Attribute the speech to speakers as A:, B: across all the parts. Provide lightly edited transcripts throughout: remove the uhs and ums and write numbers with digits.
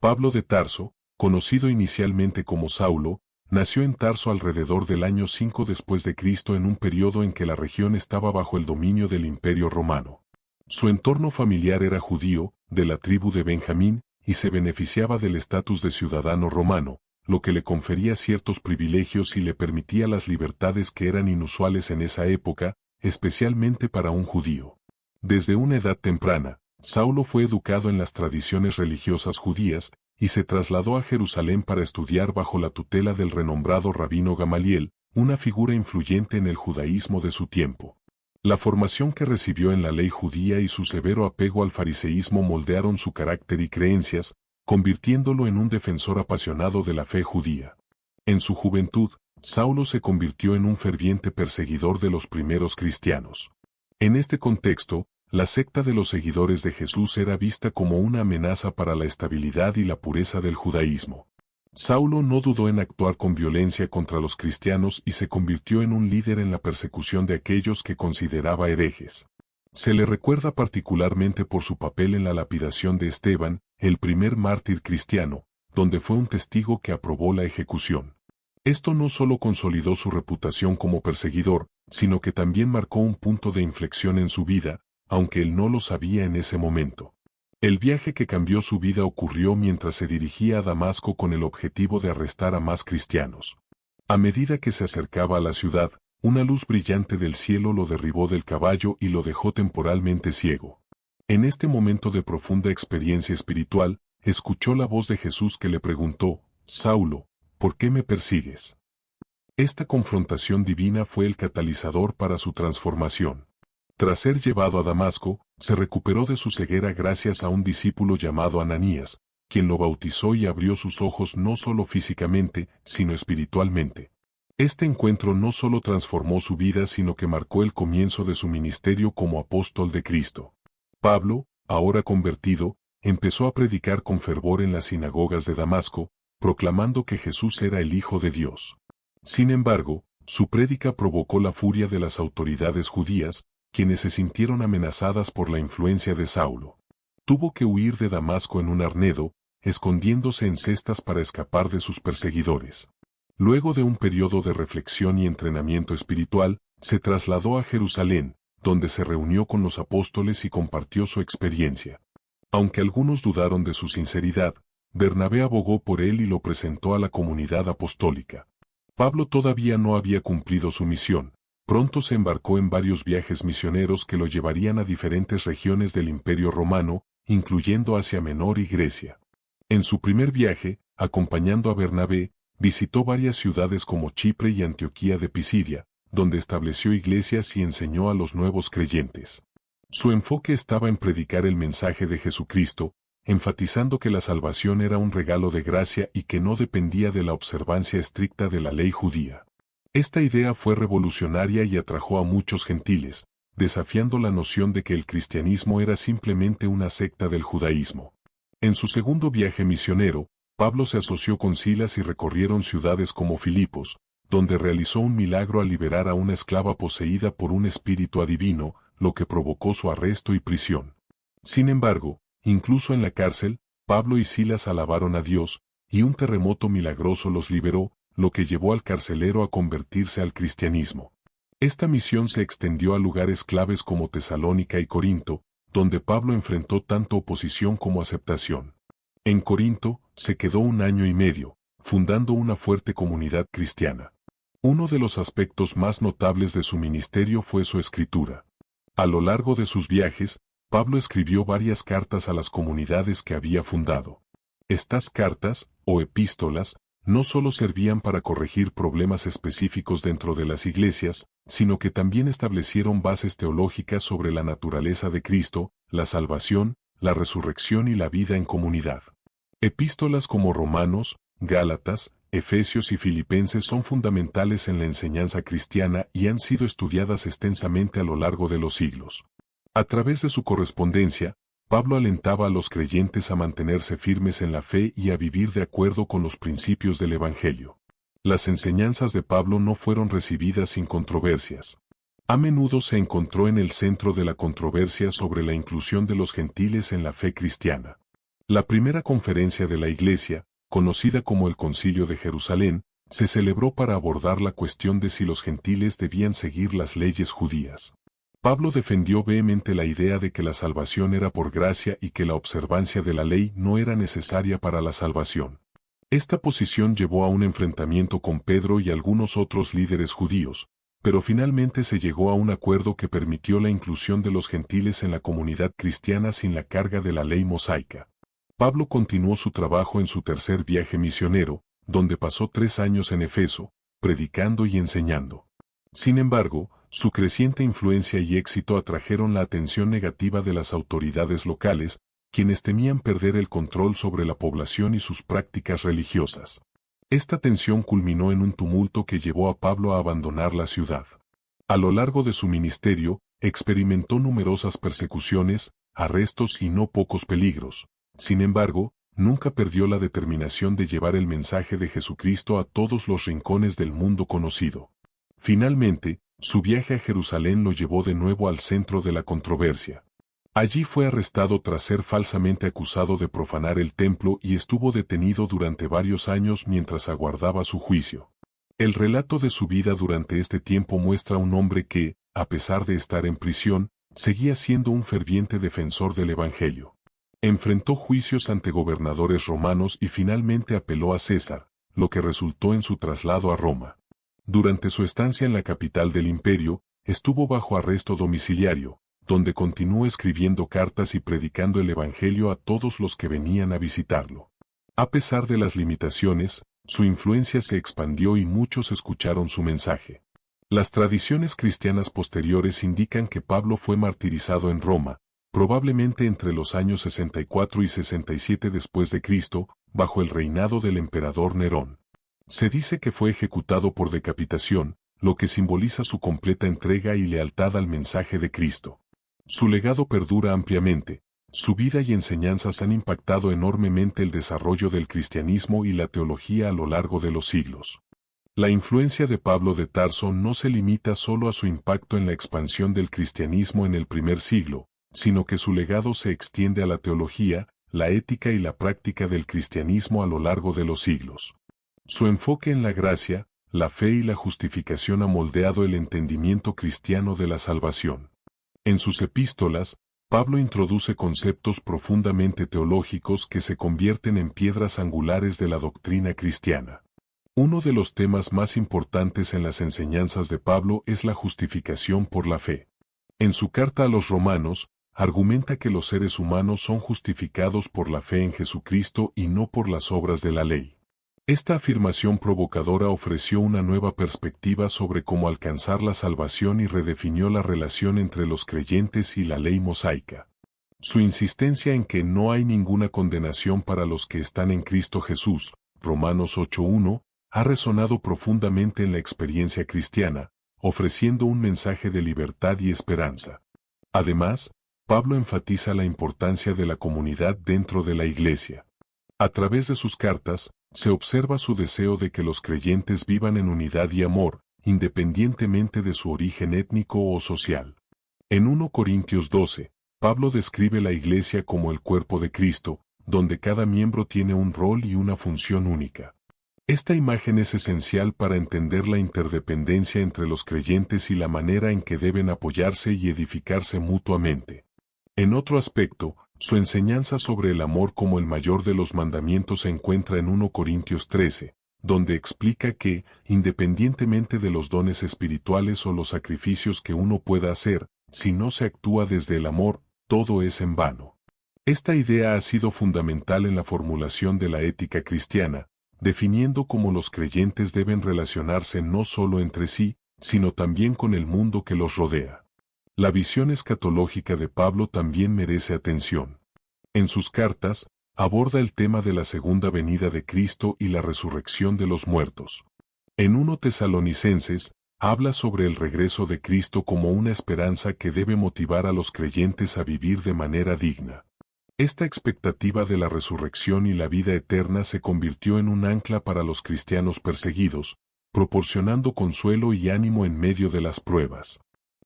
A: Pablo de Tarso, conocido inicialmente como Saulo, nació en Tarso alrededor del año 5 después de Cristo en un periodo en que la región estaba bajo el dominio del Imperio Romano. Su entorno familiar era judío, de la tribu de Benjamín, y se beneficiaba del estatus de ciudadano romano, lo que le confería ciertos privilegios y le permitía las libertades que eran inusuales en esa época, especialmente para un judío. Desde una edad temprana, Saulo fue educado en las tradiciones religiosas judías, y se trasladó a Jerusalén para estudiar bajo la tutela del renombrado rabino Gamaliel, una figura influyente en el judaísmo de su tiempo. La formación que recibió en la ley judía y su severo apego al fariseísmo moldearon su carácter y creencias, convirtiéndolo en un defensor apasionado de la fe judía. En su juventud, Saulo se convirtió en un ferviente perseguidor de los primeros cristianos. En este contexto, la secta de los seguidores de Jesús era vista como una amenaza para la estabilidad y la pureza del judaísmo. Saulo no dudó en actuar con violencia contra los cristianos y se convirtió en un líder en la persecución de aquellos que consideraba herejes. Se le recuerda particularmente por su papel en la lapidación de Esteban, el primer mártir cristiano, donde fue un testigo que aprobó la ejecución. Esto no solo consolidó su reputación como perseguidor, sino que también marcó un punto de inflexión en su vida, aunque él no lo sabía en ese momento. El viaje que cambió su vida ocurrió mientras se dirigía a Damasco con el objetivo de arrestar a más cristianos. A medida que se acercaba a la ciudad, una luz brillante del cielo lo derribó del caballo y lo dejó temporalmente ciego. En este momento de profunda experiencia espiritual, escuchó la voz de Jesús que le preguntó: «Saulo, ¿por qué me persigues?». Esta confrontación divina fue el catalizador para su transformación. Tras ser llevado a Damasco, se recuperó de su ceguera gracias a un discípulo llamado Ananías, quien lo bautizó y abrió sus ojos no solo físicamente, sino espiritualmente. Este encuentro no solo transformó su vida, sino que marcó el comienzo de su ministerio como apóstol de Cristo. Pablo, ahora convertido, empezó a predicar con fervor en las sinagogas de Damasco, proclamando que Jesús era el Hijo de Dios. Sin embargo, su prédica provocó la furia de las autoridades judías, quienes se sintieron amenazadas por la influencia de Saulo. Tuvo que huir de Damasco en un arnedo, escondiéndose en cestas para escapar de sus perseguidores. Luego de un periodo de reflexión y entrenamiento espiritual, se trasladó a Jerusalén, donde se reunió con los apóstoles y compartió su experiencia. Aunque algunos dudaron de su sinceridad, Bernabé abogó por él y lo presentó a la comunidad apostólica. Pablo todavía no había cumplido su misión. Pronto se embarcó en varios viajes misioneros que lo llevarían a diferentes regiones del Imperio Romano, incluyendo Asia Menor y Grecia. En su primer viaje, acompañando a Bernabé, visitó varias ciudades como Chipre y Antioquía de Pisidia, donde estableció iglesias y enseñó a los nuevos creyentes. Su enfoque estaba en predicar el mensaje de Jesucristo, enfatizando que la salvación era un regalo de gracia y que no dependía de la observancia estricta de la ley judía. Esta idea fue revolucionaria y atrajo a muchos gentiles, desafiando la noción de que el cristianismo era simplemente una secta del judaísmo. En su segundo viaje misionero, Pablo se asoció con Silas y recorrieron ciudades como Filipos, donde realizó un milagro al liberar a una esclava poseída por un espíritu adivino, lo que provocó su arresto y prisión. Sin embargo, incluso en la cárcel, Pablo y Silas alabaron a Dios, y un terremoto milagroso los liberó, lo que llevó al carcelero a convertirse al cristianismo. Esta misión se extendió a lugares claves como Tesalónica y Corinto, donde Pablo enfrentó tanto oposición como aceptación. En Corinto, se quedó 1 año y medio, fundando una fuerte comunidad cristiana. Uno de los aspectos más notables de su ministerio fue su escritura. A lo largo de sus viajes, Pablo escribió varias cartas a las comunidades que había fundado. Estas cartas, o epístolas, no solo servían para corregir problemas específicos dentro de las iglesias, sino que también establecieron bases teológicas sobre la naturaleza de Cristo, la salvación, la resurrección y la vida en comunidad. Epístolas como Romanos, Gálatas, Efesios y Filipenses son fundamentales en la enseñanza cristiana y han sido estudiadas extensamente a lo largo de los siglos. A través de su correspondencia, Pablo alentaba a los creyentes a mantenerse firmes en la fe y a vivir de acuerdo con los principios del Evangelio. Las enseñanzas de Pablo no fueron recibidas sin controversias. A menudo se encontró en el centro de la controversia sobre la inclusión de los gentiles en la fe cristiana. La primera conferencia de la Iglesia, conocida como el Concilio de Jerusalén, se celebró para abordar la cuestión de si los gentiles debían seguir las leyes judías. Pablo defendió vehemente la idea de que la salvación era por gracia y que la observancia de la ley no era necesaria para la salvación. Esta posición llevó a un enfrentamiento con Pedro y algunos otros líderes judíos, pero finalmente se llegó a un acuerdo que permitió la inclusión de los gentiles en la comunidad cristiana sin la carga de la ley mosaica. Pablo continuó su trabajo en su tercer viaje misionero, donde pasó 3 años en Efeso, predicando y enseñando. Sin embargo, su creciente influencia y éxito atrajeron la atención negativa de las autoridades locales, quienes temían perder el control sobre la población y sus prácticas religiosas. Esta tensión culminó en un tumulto que llevó a Pablo a abandonar la ciudad. A lo largo de su ministerio, experimentó numerosas persecuciones, arrestos y no pocos peligros. Sin embargo, nunca perdió la determinación de llevar el mensaje de Jesucristo a todos los rincones del mundo conocido. Finalmente, su viaje a Jerusalén lo llevó de nuevo al centro de la controversia. Allí fue arrestado tras ser falsamente acusado de profanar el templo y estuvo detenido durante varios años mientras aguardaba su juicio. El relato de su vida durante este tiempo muestra a un hombre que, a pesar de estar en prisión, seguía siendo un ferviente defensor del Evangelio. Enfrentó juicios ante gobernadores romanos y finalmente apeló a César, lo que resultó en su traslado a Roma. Durante su estancia en la capital del imperio, estuvo bajo arresto domiciliario, donde continuó escribiendo cartas y predicando el Evangelio a todos los que venían a visitarlo. A pesar de las limitaciones, su influencia se expandió y muchos escucharon su mensaje. Las tradiciones cristianas posteriores indican que Pablo fue martirizado en Roma, probablemente entre los años 64 y 67 después de Cristo, bajo el reinado del emperador Nerón. Se dice que fue ejecutado por decapitación, lo que simboliza su completa entrega y lealtad al mensaje de Cristo. Su legado perdura ampliamente, su vida y enseñanzas han impactado enormemente el desarrollo del cristianismo y la teología a lo largo de los siglos. La influencia de Pablo de Tarso no se limita solo a su impacto en la expansión del cristianismo en el primer siglo, sino que su legado se extiende a la teología, la ética y la práctica del cristianismo a lo largo de los siglos. Su enfoque en la gracia, la fe y la justificación ha moldeado el entendimiento cristiano de la salvación. En sus epístolas, Pablo introduce conceptos profundamente teológicos que se convierten en piedras angulares de la doctrina cristiana. Uno de los temas más importantes en las enseñanzas de Pablo es la justificación por la fe. En su carta a los Romanos, argumenta que los seres humanos son justificados por la fe en Jesucristo y no por las obras de la ley. Esta afirmación provocadora ofreció una nueva perspectiva sobre cómo alcanzar la salvación y redefinió la relación entre los creyentes y la ley mosaica. Su insistencia en que no hay ninguna condenación para los que están en Cristo Jesús, Romanos 8:1, ha resonado profundamente en la experiencia cristiana, ofreciendo un mensaje de libertad y esperanza. Además, Pablo enfatiza la importancia de la comunidad dentro de la Iglesia. A través de sus cartas, se observa su deseo de que los creyentes vivan en unidad y amor, independientemente de su origen étnico o social. En 1 Corintios 12, Pablo describe la Iglesia como el cuerpo de Cristo, donde cada miembro tiene un rol y una función única. Esta imagen es esencial para entender la interdependencia entre los creyentes y la manera en que deben apoyarse y edificarse mutuamente. En otro aspecto, su enseñanza sobre el amor como el mayor de los mandamientos se encuentra en 1 Corintios 13, donde explica que, independientemente de los dones espirituales o los sacrificios que uno pueda hacer, si no se actúa desde el amor, todo es en vano. Esta idea ha sido fundamental en la formulación de la ética cristiana, definiendo cómo los creyentes deben relacionarse no solo entre sí, sino también con el mundo que los rodea. La visión escatológica de Pablo también merece atención. En sus cartas, aborda el tema de la segunda venida de Cristo y la resurrección de los muertos. En 1 Tesalonicenses, habla sobre el regreso de Cristo como una esperanza que debe motivar a los creyentes a vivir de manera digna. Esta expectativa de la resurrección y la vida eterna se convirtió en un ancla para los cristianos perseguidos, proporcionando consuelo y ánimo en medio de las pruebas.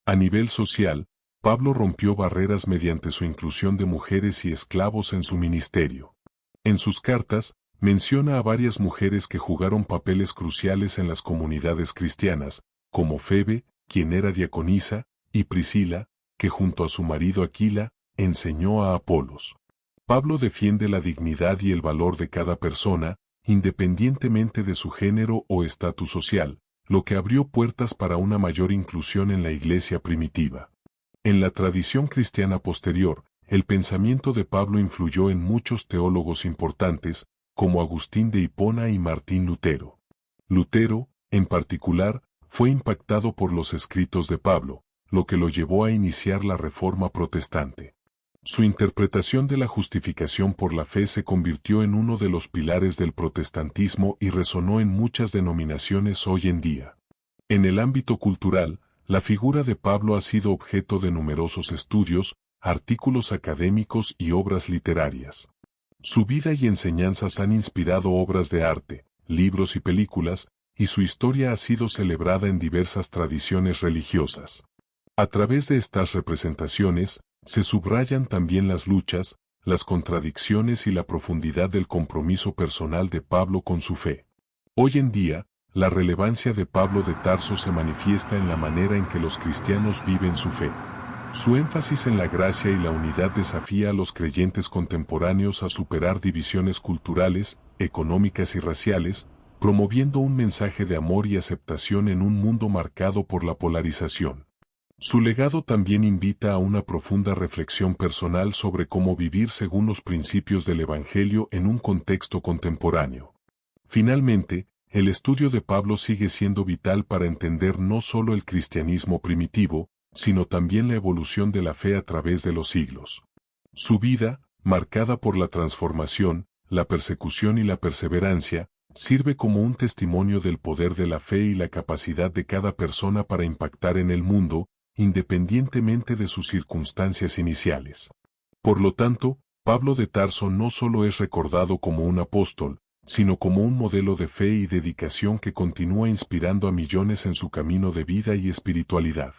A: A nivel social, Pablo rompió barreras mediante su inclusión de mujeres y esclavos en su ministerio. En sus cartas, menciona a varias mujeres que jugaron papeles cruciales en las comunidades cristianas, como Febe, quien era diaconisa, y Priscila, que junto a su marido Aquila, enseñó a Apolos. Pablo defiende la dignidad y el valor de cada persona, independientemente de su género o estatus social, lo que abrió puertas para una mayor inclusión en la iglesia primitiva. En la tradición cristiana posterior, el pensamiento de Pablo influyó en muchos teólogos importantes, como Agustín de Hipona y Martín Lutero. Lutero, en particular, fue impactado por los escritos de Pablo, lo que lo llevó a iniciar la Reforma Protestante. Su interpretación de la justificación por la fe se convirtió en uno de los pilares del protestantismo y resonó en muchas denominaciones hoy en día. En el ámbito cultural, la figura de Pablo ha sido objeto de numerosos estudios, artículos académicos y obras literarias. Su vida y enseñanzas han inspirado obras de arte, libros y películas, y su historia ha sido celebrada en diversas tradiciones religiosas. A través de estas representaciones, se subrayan también las luchas, las contradicciones y la profundidad del compromiso personal de Pablo con su fe. Hoy en día, la relevancia de Pablo de Tarso se manifiesta en la manera en que los cristianos viven su fe. Su énfasis en la gracia y la unidad desafía a los creyentes contemporáneos a superar divisiones culturales, económicas y raciales, promoviendo un mensaje de amor y aceptación en un mundo marcado por la polarización. Su legado también invita a una profunda reflexión personal sobre cómo vivir según los principios del Evangelio en un contexto contemporáneo. Finalmente, el estudio de Pablo sigue siendo vital para entender no solo el cristianismo primitivo, sino también la evolución de la fe a través de los siglos. Su vida, marcada por la transformación, la persecución y la perseverancia, sirve como un testimonio del poder de la fe y la capacidad de cada persona para impactar en el mundo, independientemente de sus circunstancias iniciales. Por lo tanto, Pablo de Tarso no solo es recordado como un apóstol, sino como un modelo de fe y dedicación que continúa inspirando a millones en su camino de vida y espiritualidad.